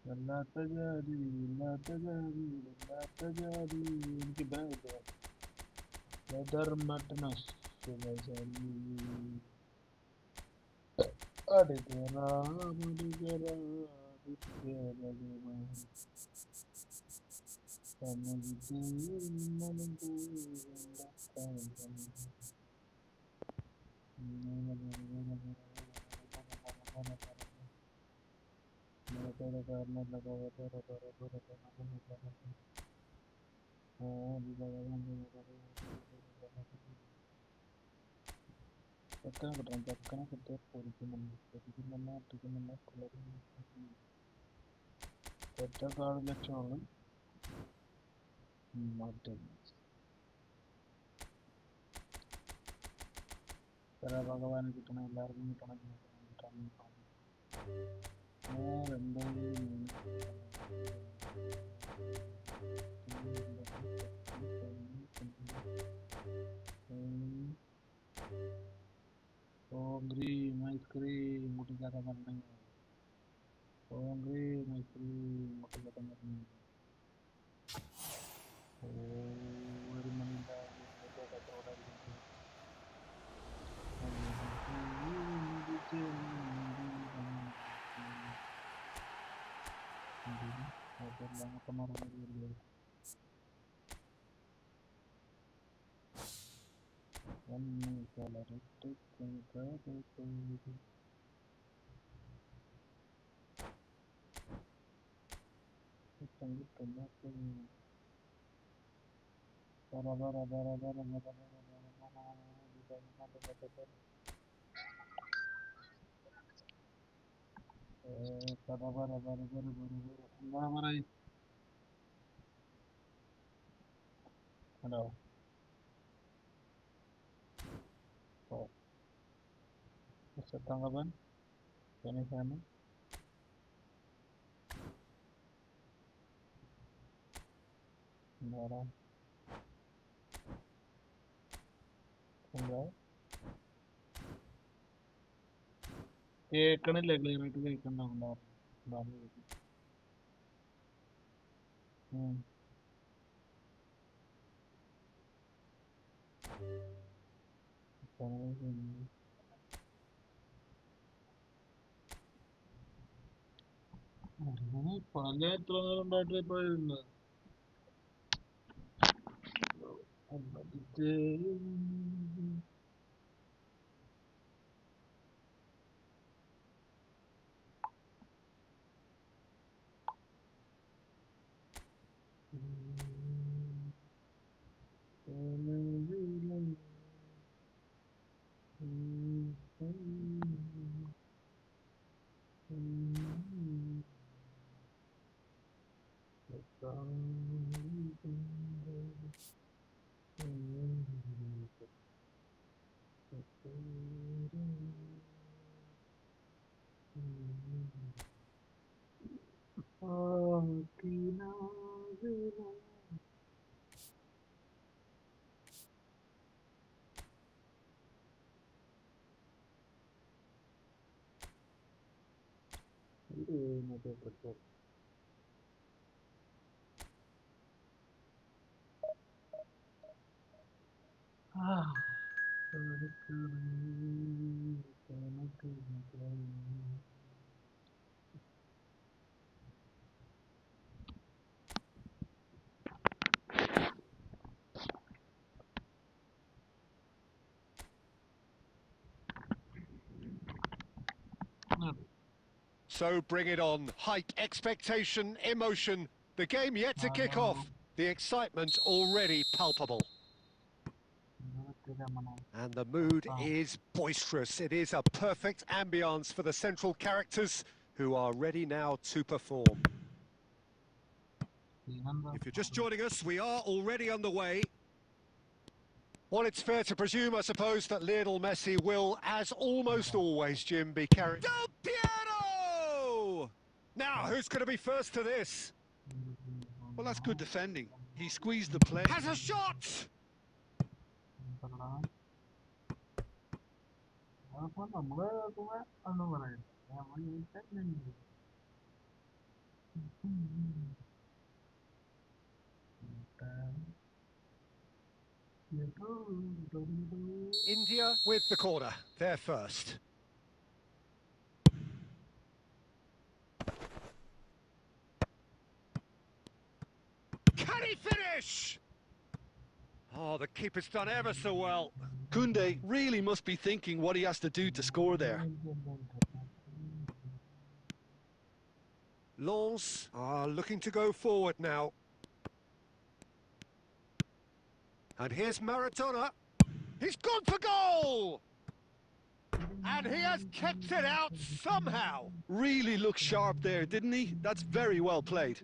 لا تجاري لا تجاري لا تجاري انتباه لا درمت نص غزالي أدقرا مدقرا بسيارة جمال فمجدين منبوذ ഭഗവാനെ കിട്ടണം എല്ലാവർക്കും കിട്ടണം cream, ice cream, mutilada marne. Oh, cream, ice cream, mutilada marne. Oh, very manila, mutilada toda. Hello. Oh, Mr. Tangaban, can you hear me? No. Hello. കേൾക്കണില്ല, clear ആയിട്ട് കേൾക്കണ്ടാവുണ്ടോ? പല എത്ര നേരം ഉണ്ടായിട്ട് ഇപ്പൊ ഇരുന്നത്. So bring it on. Hype, expectation, emotion. The game yet to kick off. The excitement already palpable. And the mood is boisterous. It is a perfect ambience for the central characters who are ready now to perform. If you're just joining us, we are already underway. Well, it's fair to presume, I suppose, that Lionel Messi will, as almost always, Jim, be carrying... Del Piero! Now, who's going to be first to this? Well, that's good defending. He squeezed the play. Has a shot! India with the corner. They're first. Can he finish? Oh, the keeper's done ever so well. Koundé really must be thinking what he has to do to score there. Lens are looking to go forward now. And here's Maradona. He's gone for goal! And he has kept it out somehow. Really looked sharp there, didn't he? That's very well played.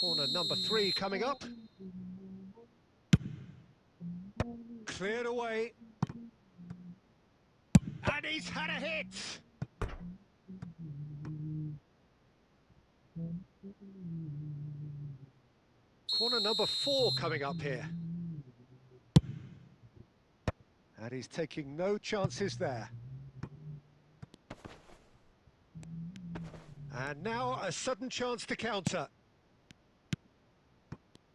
Corner number 3 coming up. Cleared away. And he's had a hit! Corner number 4 coming up here. And he's taking no chances there. And now a sudden chance to counter.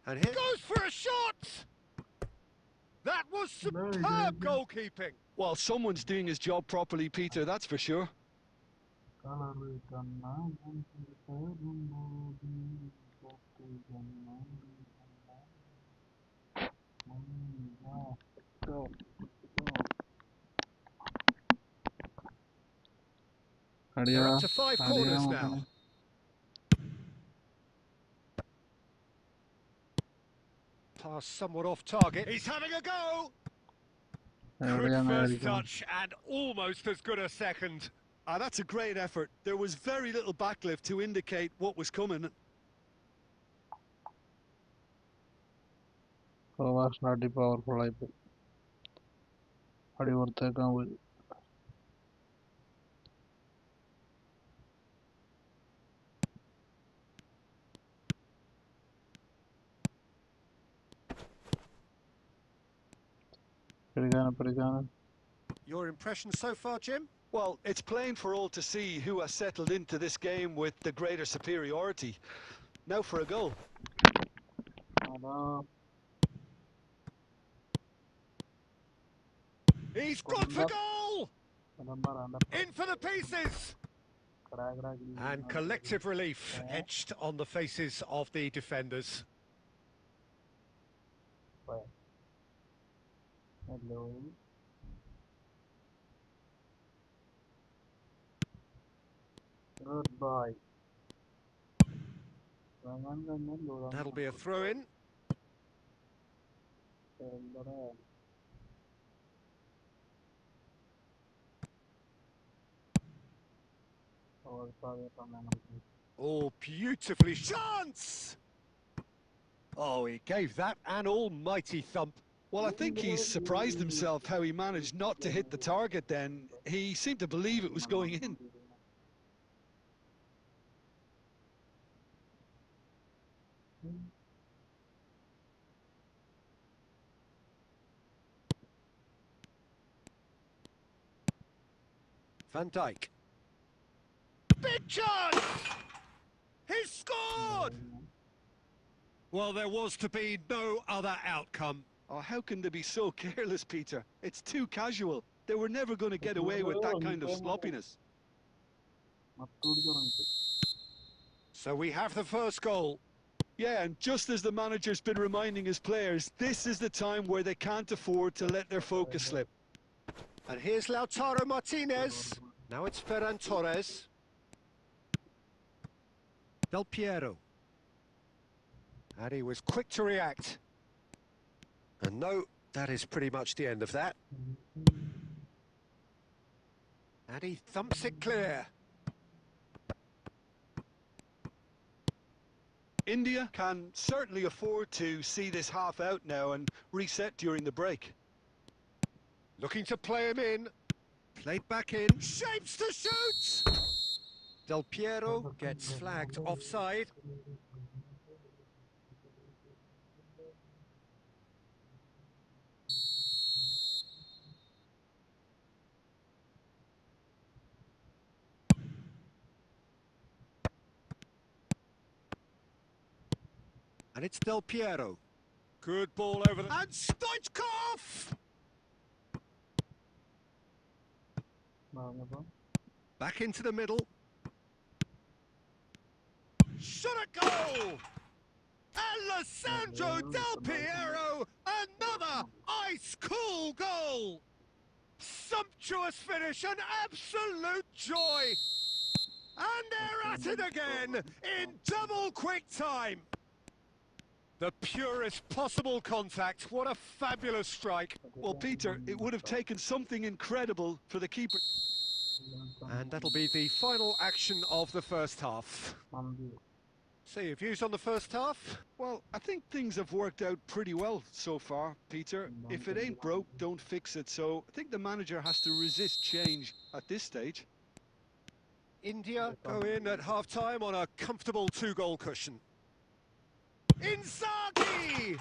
And here goes for a shot! That was superb goalkeeping. Well, someone's doing his job properly, Peter, that's for sure. They're up to 5 corners now. Pass somewhat off target. He's having a go! Good first touch and almost as good a second. That's a great effort. There was very little backlift to indicate what was coming. Not powerful. Your impression so far, Jim? Well, it's plain for all to see who has settled into this game with the greater superiority. Now for a goal. He's gone for goal! In for the pieces! And collective relief etched on the faces of the defenders. Hello. Goodbye. That'll be a throw-in. Oh, beautifully chance! Oh, he gave that an almighty thump. Well, I think he's surprised himself how he managed not to hit the target then. He seemed to believe it was going in. Van Dijk. Big chance! He's scored! Well, there was to be no other outcome. Oh, how can they be so careless, Peter? It's too casual. They were never going to get away with that kind of sloppiness. So we have the first goal. Yeah, and just as the manager's been reminding his players, this is the time where they can't afford to let their focus slip. And here's Lautaro Martinez. Now it's Ferran Torres. Del Piero. And he was quick to react. And no, that is pretty much the end of that. And he thumps it clear. India can certainly afford to see this half out now and reset during the break. Looking to play him in. Played back in. Shapes to shoot! Del Piero gets flagged offside. And it's Del Piero. Good ball over the... And Stoichkov! Back into the middle. Shot a goal! Alessandro Del Piero! Another ice-cool goal! Sumptuous finish, an absolute joy! And they're at it again in double quick time! The purest possible contact. What a fabulous strike. Well, Peter, it would have taken something incredible for the keeper. And that'll be the final action of the first half. So your views on the first half? Well, I think things have worked out pretty well so far, Peter. If it ain't broke, don't fix it. So I think the manager has to resist change at this stage. India go in at half-time on a comfortable 2-goal cushion. Inzaghi!